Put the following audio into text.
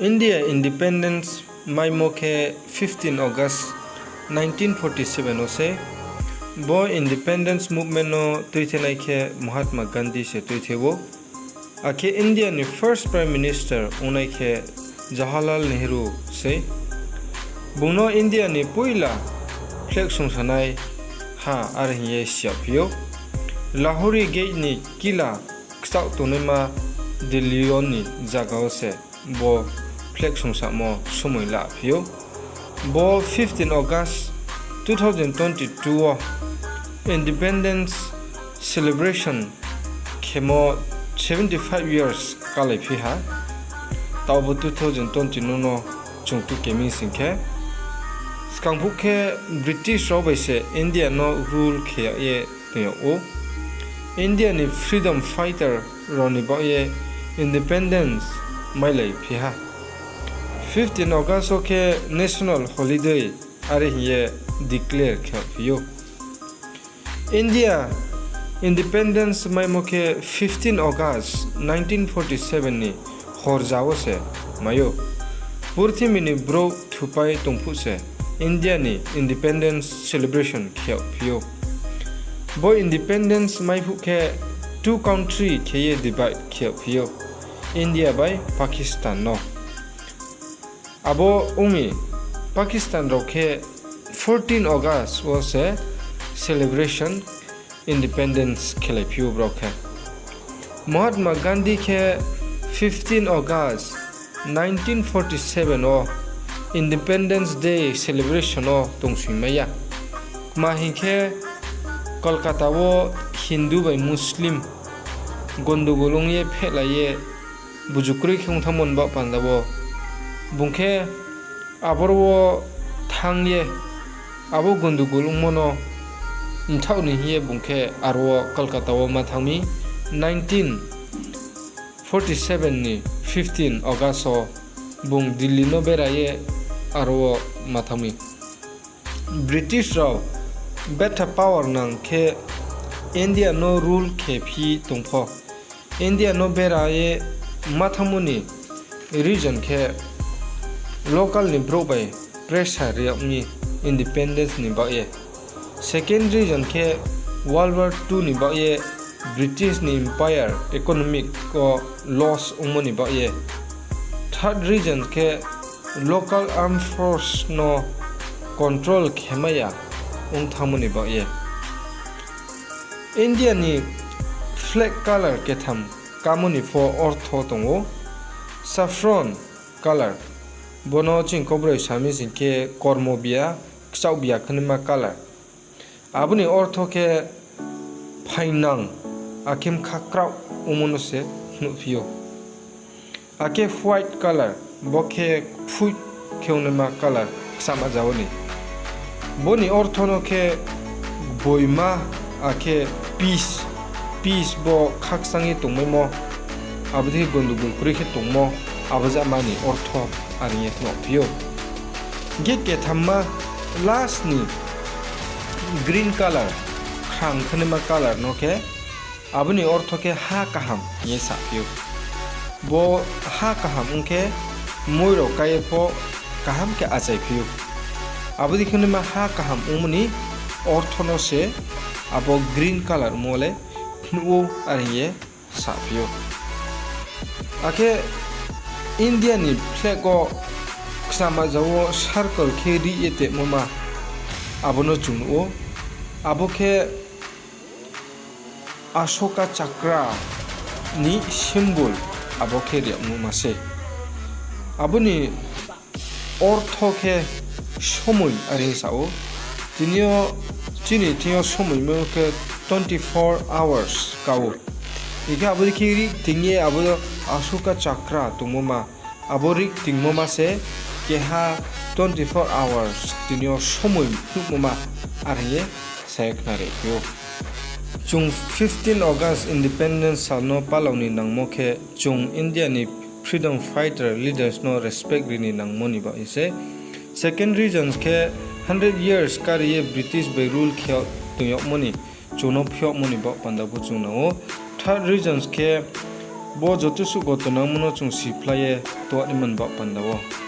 India independence mai mokhe 15 August 1947 ose bo independence movement no tuithenai khe Mahatma Gandhi se tuithebo akhe India ni first prime minister unai khe Jawaharlal Nehru se bungno India ni puila flag sungsanai ha arhiye siapyo Lahori gate ni kila ksau tonema Delhi ni jagao se bo flag sungsamo sumoi la phio bo 15 August 2022 independence celebration khemo 75 years kalai phi ha tawbo 2020 no chungtu kemi singkhe skangbu khe British robai se India no rule khe ye tyo o India ni freedom fighter roni ba ye independence mailai phi ha 15 August ke national holiday are here declare khafiyo India independence mai moke 15 August 1947 ni horjawo se mayo purthi mini bro thupai tongphu se India ni independence celebration khafiyo bo independence mai phu ke two country kheye divide khafiyo India by Pakistan no abo umi Pakistan rokhe 14 August was a celebration independence khelaphiu brokhe Mahatma Gandhi khe 15 August 1947 o Independence Day celebration o tongsuimaya mahingkhe Kolkata wo Hindu by Muslim gondogolong ye phelaye bujukri khongthamon ba pandabo bungkhe aborwo thangye abo gondogolong mono inthawni hiye bungkhe arwo Kolkata wo mathangmi 1947 ni 15 August o bung Delhi no beraye arwo mathangmi British raw better power nang khe India no rule khe phi tongpho India no beraye mathangmuni region khe local ni brobai pressure riapni independence ni baye second region ke World War II ni baye British ni empire economic ko loss umoni baye third region ke local armed force no control khemaya ungthamoni baye India ni flag color ke tham kamuni for ortho tongo saffron color bono chingkobroi sami sinke kormobia ksaubia khnima color abuni ortho ke phainang akim khakrau umonose nuphiyo ake white color bokhe phuit kheunema color sama jawoni boni ortho no ke boima ake peace bo khaksangi tongmemo abudi gondugul kurikhe tongmo abaja mani ortho ariye nophiyo geke thamma last ni green color khang khnema color no ke abuni ortho ke ha kaham ye saphiyo bo ha kaham unke moiro kaye pho kaham ke achai phiyo abudi khnema ha kaham umuni ortho no se abo green color mole nu ariye saphiyo ake India ni flag o ksama jawo circle kheri ete moma abono chungno abo khe Ashoka chakra ni symbol abo khe moma se aboni ortho khe somoi ari sao tinio somoi mo ke 24 hours kawo ike abori kheri tingye abo Ashoka chakra tungmoma aborik tingmoma se keha 24 hours tinio somoi thukmoma ariye saiknare pyo chung 15 August independence salno palawni nangmo khe chung India ni freedom fighter leaders no respect rini nangmoni ba ise second reasons ke 100 years kariye British by rule khe tuyok moni chuno phyok moni ba pandabu chungno third reasons ke bo jotu su go to nang mono chung si phlaye to ni man ba pandawo.